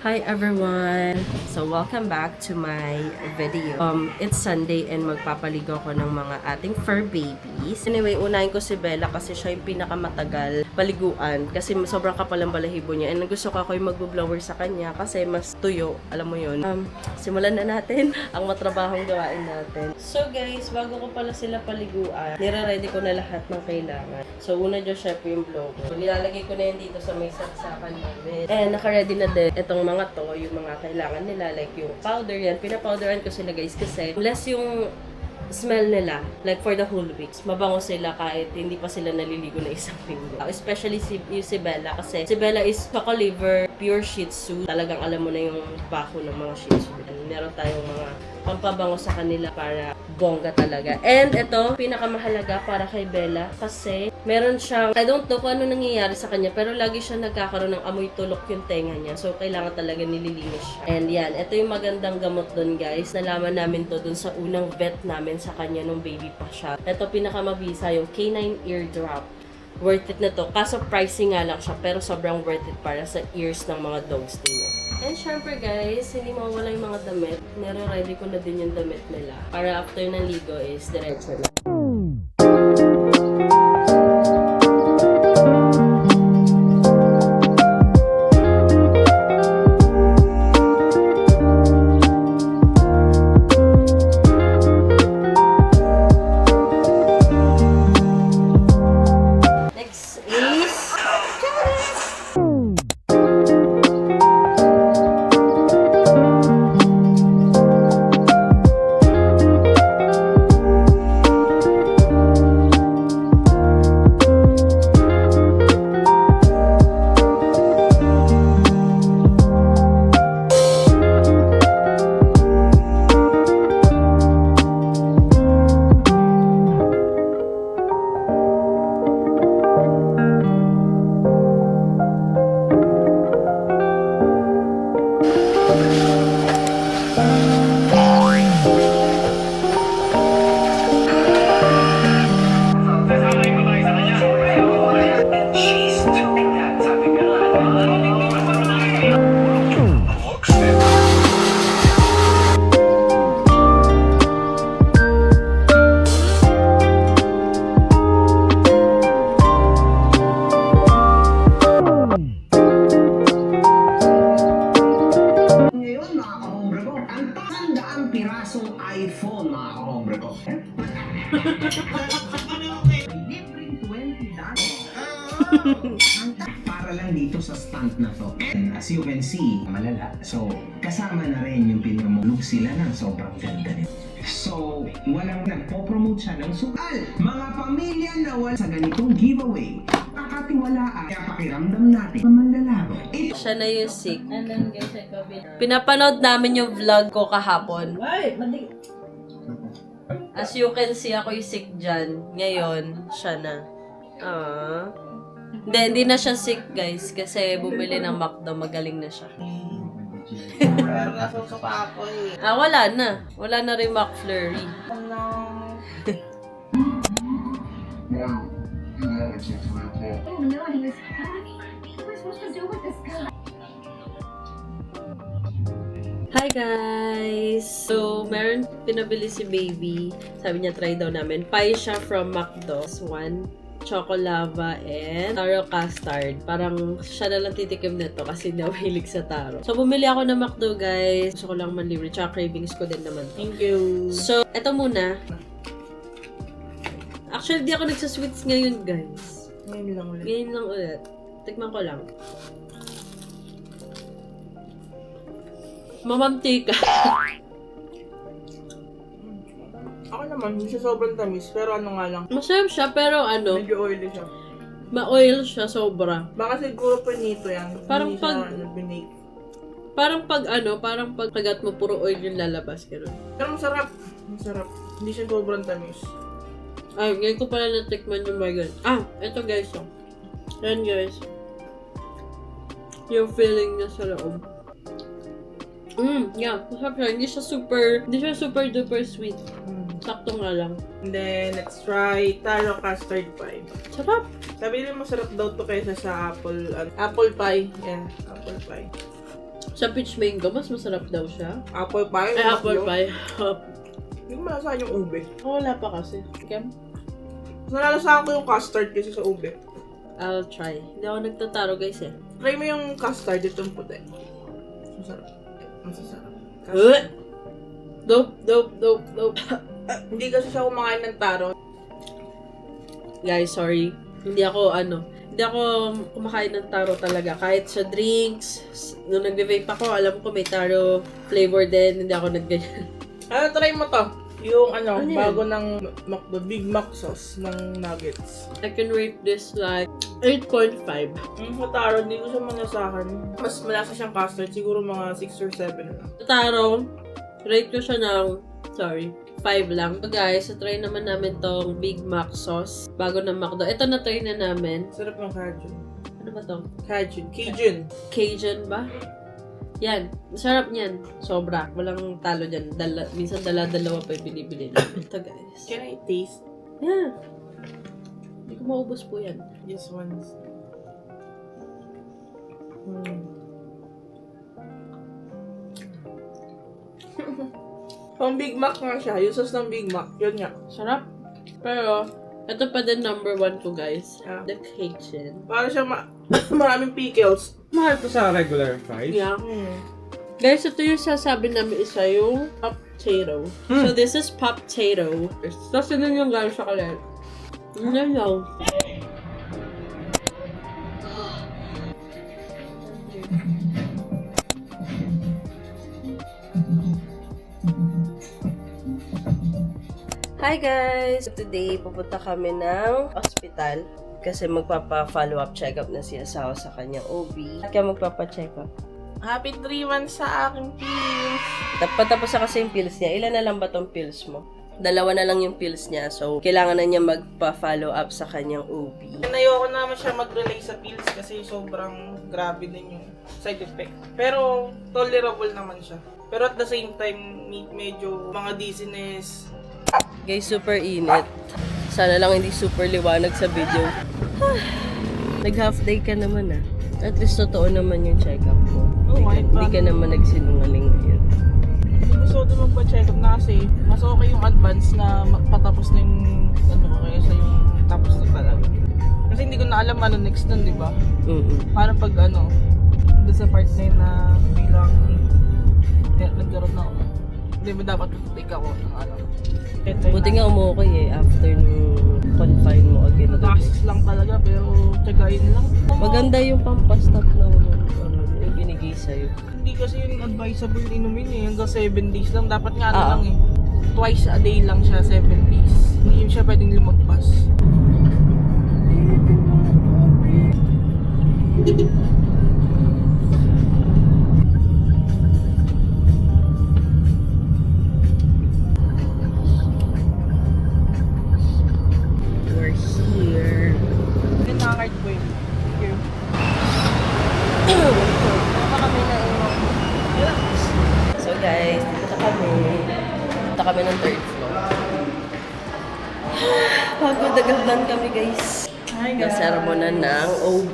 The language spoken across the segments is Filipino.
Hi everyone! So welcome back to my video. It's Sunday and magpapaligo ko ng mga ating fur babies. Anyway, unahin ko si Bella kasi siya yung pinakamatagal paliguan kasi sobrang kapal ang balahibo niya and gusto ko ako yung mag-blower sa kanya kasi mas tuyo, alam mo yun. Simulan na natin ang matrabahong gawain natin. So guys, bago ko pala sila paliguan, nire-ready ko na lahat ng kailangan. So una dyan syempre yung blower. So, nilalagay ko na yan dito sa may saksakan namin. And naka-ready na din itong mga to, yung mga kailangan nila, like yung powder yan. Pinapowderan ko sila guys kasi less yung smell nila, like for the whole week. Mabango sila kahit hindi pa sila naliligo na isang linggo. Especially si Bella kasi si Bella is choco-liver, pure Shih Tzu. Talagang alam mo na yung bako ng mga Shih Tzu. Meron tayong mga pampabango sa kanila para bongga talaga. And ito, pinakamahalaga para kay Bella kasi meron siyang, I don't know kung ano nangyayari sa kanya, pero lagi siya nagkakaroon ng amoy tulok yung tenga niya. So, kailangan talaga nililinis siya. And yan, ito yung magandang gamot dun guys. Nalaman namin to dun sa unang vet namin sa kanya nung baby pa siya. Ito pinakamabisa, yung Canine Ear Drop. Worth it na to. Kaso pricey nga lang siya, pero sobrang worth it para sa ears ng mga dogs ninyo. And syempre guys, hindi mawala yung mga damit. Nire-ready ko na din yung damit nila. Para after ng ligo is diretso na. Pirasong iPhone, mga kahombre ko. Libreng $20. Para lang dito sa stand na to. And as you can see, malala. So, kasama na rin yung pinromote sila ng sobrang ganda nito. So, walang nagpo-promote siya ng sukal. Mga pamilya na wala sa ganitong giveaway. Kakatiwalaan. Kaya pakiramdam natin manlalaro. Siya na yung sick. Pinapanood namin yung vlog ko kahapon. As you can see, ako yung sick dyan. Ngayon, siya na. Hindi na siya sick, guys. Kasi bumili ng McDo. Magaling na siya. Wala na. Wala na rin McFlurry. Hi guys! So, meron pinabili si baby. Sabi niya, try daw namin. Pie siya from McDo. One, choco lava and taro custard. Parang siya na lang titikim nito kasi hindi ako hilig sa taro. So, bumili ako ng McDo guys. Gusto ko lang manlibre. Tsaka cravings ko din naman. Thank you. So, eto muna. Actually, di ako nagsasweets ngayon guys. Ngayon lang ulit. Tikman ko lang. Mamantika. Ako naman, hindi siya sobrang tamis, pero ano nga lang, Masarap siya, pero ano, medyo oily siya. ma-oil siya sobra. Baka siguro pinito yan. Parang hindi pag- siya, binake. Parang pag kagat mo, puro oil yung lalabas. Ganun. Pero masarap. Masarap. Hindi siya sobrang tamis. Ay, ngayon ko pala natikman yung bagay. Eto guys, oh. Yan guys. Yung feeling niya sa loob. Yeah. Masarap siya. Hindi siya super duper sweet. Sakto nga lang. And then, let's try taro custard pie. Sarap. Sabi nila masarap daw to kaysa sa apple pie. Yeah, apple pie. Sa peach mango, mas masarap daw siya. Apple pie. Ay, apple pie. Hindi ko malasahan yung ube. Wala pa kasi. Kem? Nalalasahan ko yung custard kasi sa ube. I'll try. Hindi ako nagtataro guys eh. Try mo yung custard, itong puti. Masarap. Masasarap. Dope. Hindi kasi siya kumakain ng taro. Guys, sorry. Hindi ako kumakain ng taro talaga. Kahit sa drinks, nung nagbe-vape ako, alam ko may taro flavor din. Hindi ako nagganyan. Try mo to. Yung Ano yan? bago ng McDo, Big Mac sauce ng nuggets. I can rate this like 8.5. Sa taro, hindi ko siya manasahan. Mas malasa siyang custard, siguro mga 6 or 7 lang. Sa taro, rate ko siya ng, 5 lang. So guys, try naman namin tong Big Mac sauce bago ng McDo. Ito na try na namin. Sarap ng Cajun. Ano ba to? Cajun. Cajun ba? Yan. Masarap niyan. Sobra. Walang talo dyan. Minsan dalawa pa yung binibili namin. Ito guys. Can I taste? Yeah. Hindi ko maubos po yan. Just once. Pang Big Mac nga siya. Yung sauce ng Big Mac. Yun nga. Sarap. Pero, ito pa din number 1 ko guys. Yeah. The Cajun. Para siya maraming pickles. Mahal to sa regular fries. Yeah. Guys, ito yung sasabi namin isa yung pop potato. So, this is pop potato. Tapos, yun yung gano'n sa kalit. Yun lang. Hi guys! Today, pupunta kami ng hospital kasi magpapa-follow up check-up na si asawa sa kanyang OB. Kaya magpapa-check up. Happy 3 months sa aking pills. Patapos na kasi yung pills niya. Ilan na lang ba tong pills mo? 2 na lang yung pills niya. So, kailangan na niya magpa-follow up sa kanyang OB. Ayoko naman siya mag-relay sa pills kasi sobrang grabe din yung side effect. Pero tolerable naman siya. Pero at the same time, medyo mga dizziness. Guys, super init. Sana lang hindi super liwanag sa video. Nag-half day ka naman ah. At least totoo naman yung check-up mo. Hindi ka naman nagsinungaling ngayon. Hindi gusto ko din magpa-check up na kasi mas okay yung advance na patapos na yung kaysa yung tapos na talaga. Kasi hindi ko na alam ano next nun, di ba? Para pag doon sa part na yun na bilang nagkaroon na ako. Hindi ba dapat take ako ng Buti nga umukay after nung confine mo again. Taxes lang talaga pero tsagain lang. Maganda yung pampastop na yung binigay sa'yo. Hindi kasi yun advisable inumin hanggang 7 days lang. Dapat nga lang twice a day lang siya, 7 days. Hindi siya pwedeng lumagpas. We're here. Yung nakakart ko yun. Here. kami na So guys, dito na kami. Dito kami ng 3rd floor. Pagod agad kami guys. Nasermonan ng OB.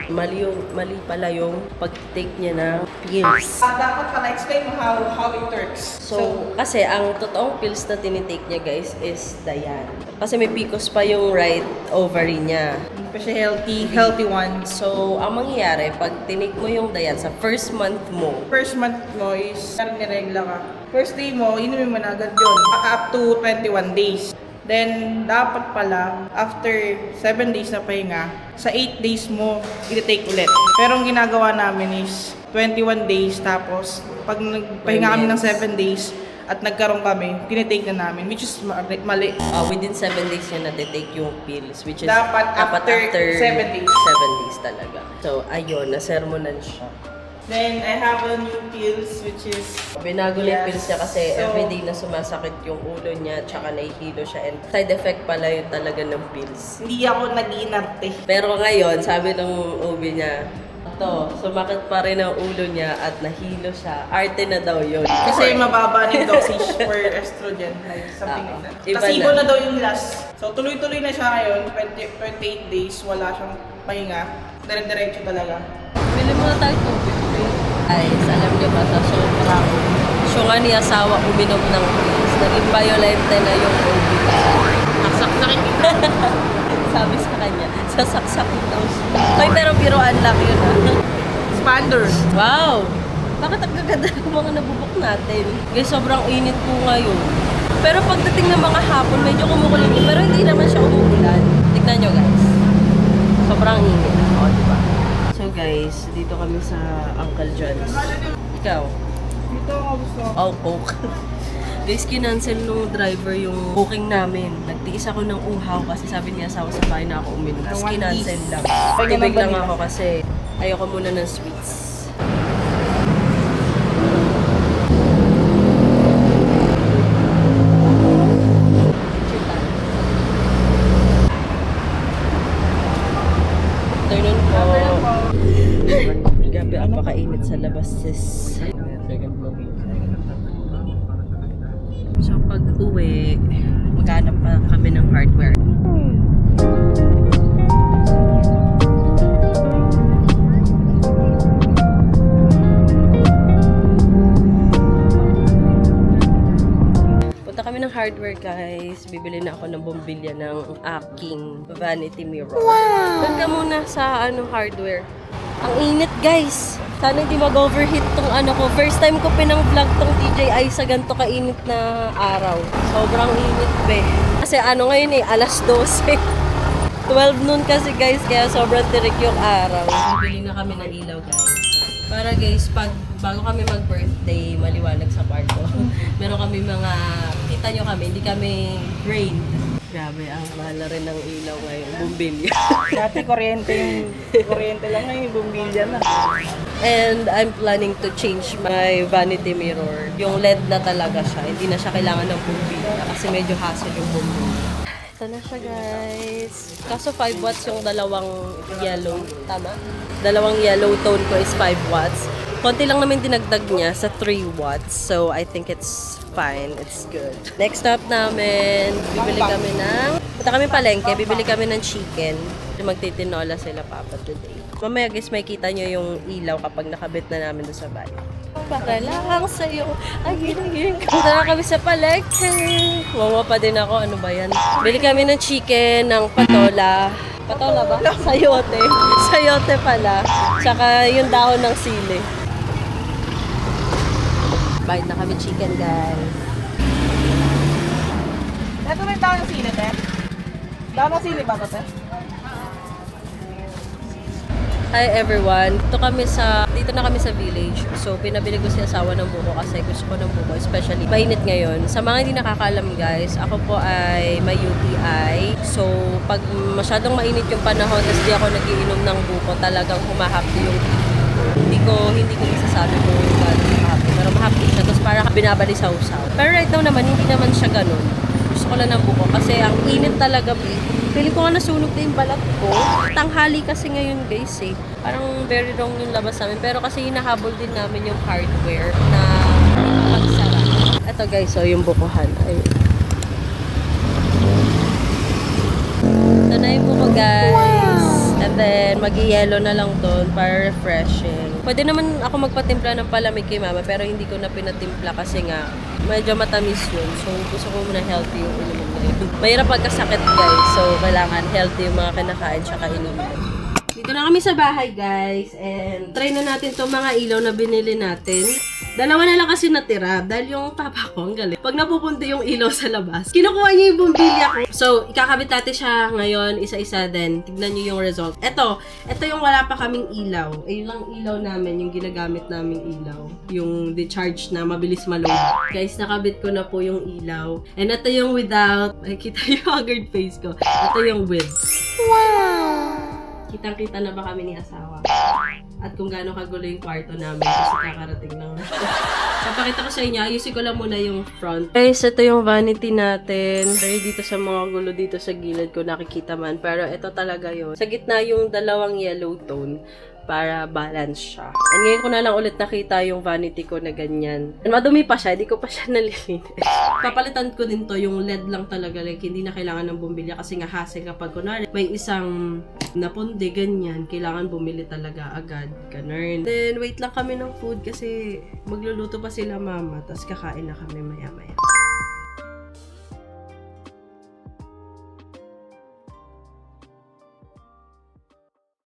Mali pala yung pag-take niya ng pills. Dapat pala explain mo how it works. So, kasi ang totoong pills na tinitake niya guys is Dayan. Kasi may PCOS pa yung right ovary niya. Kasi healthy one. So, ang mangyayari, pag tinake mo yung Dayan sa first month mo, First month mo is niregla ka. First day mo, inumin mo na agad yun. Up to 21 days. Then, dapat pala, after 7 days na pahinga, sa 8 days mo, i-take ulit. Pero ang ginagawa namin is 21 days, tapos pag nagpahinga kami ng 7 days, at nagkaroon kami, tinitake na namin, which is mali. within 7 days niya na-detake yung pills, which is Dapat after 7 days. 7 days talaga. So, ayun, nasermonan siya. Then, I have a new pills, which is... Binago na yung pills niya kasi So, everyday na sumasakit yung ulo niya, tsaka nahihilo siya, and side effect pala yun talaga ng pills. Hindi ako nag-inarte. Pero ngayon, sabi ng OB niya, sumakit pa rin ang ulo niya at nahilo siya. Arte na daw yun. Kasi mababa na yung dosage for estrogen, like something like that. Iba Placebo na. na daw yung last. So tuloy-tuloy na siya ngayon, 28 days, wala siyang pahinga. Dire-diretso talaga. Bili muna tayo tubig. Guys, alam niyo ba, sa sobrang syunga ni asawa uminom ng pills, naging violente na yung OB. Nasaksakin kita. Sabi sa kanya, sasaksakin daw siya. Ay, pero biroan lang yun Expander. Wow! Bakit ang gaganda ng mga nabubok natin? Guys, sobrang init po ngayon. Pero pagdating ng mga hapon, medyo kumukulim. Pero hindi naman siya umuulan. Tignan nyo guys. Sobrang init. O, diba? So guys, dito kami sa Uncle John's. Ikaw? Dito ako gusto. Oh, Coke. Guys, kinancel nung driver yung booking namin. Nagtiis ako ng uhaw kasi sabi niya asawa sa bahay na ako uminom. Tapos One kinancel piece. lang. Pwede Tibig ng lang vanilla. ako kasi ayoko muna ng sweets. Afternoon po. Gabi, apakainit sa labas, sis. So, pag uwi, maghanap pa kami ng hardware. Punta kami ng hardware, guys. Bibili na ako ng bumbilya ng aking vanity mirror. Wow! Doon ka muna sa hardware. Ang init, guys. Sana hindi mag-overheat tong ko. First time ko pinang-vlog tong DJI sa ganito kainit na araw. Sobrang init, be. Kasi ngayon alas 12. 12 noon kasi, guys, kaya sobrang tirik yung araw. Bibili na kami ng ilaw, guys. Para, guys, bago kami mag-birthday, maliwanag sa kwarto. Meron kami kita nyo kami, hindi kami drained. Grabe, ang mahal na rin ng ilaw ngayon. Bumbilya. Dati kuryente lang ngayon, bumbilya na. And I'm planning to change my vanity mirror. Yung LED na talaga siya. Hindi na siya kailangan ng bumbilya kasi medyo hassle yung bumbilya. Ito na siya, guys. Kaso 5 watts yung dalawang yellow. Tama? Dalawang yellow tone ko is 5 watts. Konti lang naman dinagdag niya sa 3 watts. So, I think it's fine. It's good. Next stop namin, bibili kami punta kami palengke, bibili kami ng chicken. Magtitinola sila papa today. Mamaya guys, makikita nyo yung ilaw kapag nakabit na namin doon sa bahay. Para lang sa'yo. Ay, ginagin ka. Punta na kami sa palengke. Wawa pa din ako. Ano ba yan? Bili kami ng chicken, ng patola. Patola ba? Sayote. Sayote pala. Tsaka yung dahon ng sili. Bite na kami chicken, guys. Ito may tao ng sili, te? Tao ng sili ba ito, te? Hi everyone. Dito na kami sa village. So, pinabili ko si asawa ng buko kasi gusto ko ng buko, especially mainit ngayon. Sa mga hindi nakakaalam guys, ako po ay may UTI. So, pag masyadong mainit yung panahon, tapos di ako nagiinom ng buko, talagang humahapdi yung hindi ko isasabi kung gano'n mahapdi. Pero mahapdi siya, tapos parang binabalisaw-saw. Pero right now naman, hindi naman siya ganun. Gusto ko lang ng buko kasi ang init talaga. Pili ko nga nasunog na yung balat ko. Tanghali kasi ngayon guys eh. Parang very wrong yung labas namin. Pero kasi hinahabol din namin yung hardware na magsara. Ito guys, so yung bukuhan. Ayun. Ito na yung buko guys. And then mag-yellow na lang doon para refreshing. Pwede naman ako magpatimpla ng palamig kay mama pero hindi ko na pinatimpla kasi nga medyo matamis yun. So gusto ko muna healthy yung inumin na yun. Mahirap pagkasakit guys. So kailangan healthy yung mga kinakain tsaka inumin. Dito na kami sa bahay guys. And try na natin itong mga ilaw na binili natin. Dalawa na lang kasi natira dahil yung papa ko ang galing. Pag napupunti yung ilaw sa labas, kinukuha niya yung bumbilya ko. So, ikakabit natin siya ngayon isa-isa din. Tignan niyo yung result. Ito yung wala pa kaming ilaw. Ayun lang ilaw namin, yung ginagamit naming ilaw. Yung decharge na mabilis ma-load. Guys, nakabit ko na po yung ilaw. And ito yung without. Nakikita yung haggard face ko. Ito yung with. Wow! Kitang-kita na ba kami ni asawa? At kung gaano kagulo yung kwarto namin kasi kakarating lang natin. Papakita ko sa inyo, ayusin ko lang muna yung front. Guys, ito yung vanity natin. Pero dito sa mga gulo dito sa gilid ko nakikita man. Pero ito talaga yun. Sa gitna yung dalawang yellow tone. para balance siya. And ngayon ko na lang ulit nakita yung vanity ko na ganyan. And madumi pa siya, hindi ko pa siya nalilinis. Papalitan ko din to, yung LED lang talaga. Like, hindi na kailangan ng bumili kasi nga hassle kapag kunwari may isang napundi, ganyan. Kailangan bumili talaga agad. Ganun. Then, wait lang kami ng food kasi magluluto pa sila mama. Tapos kakain na kami maya-maya.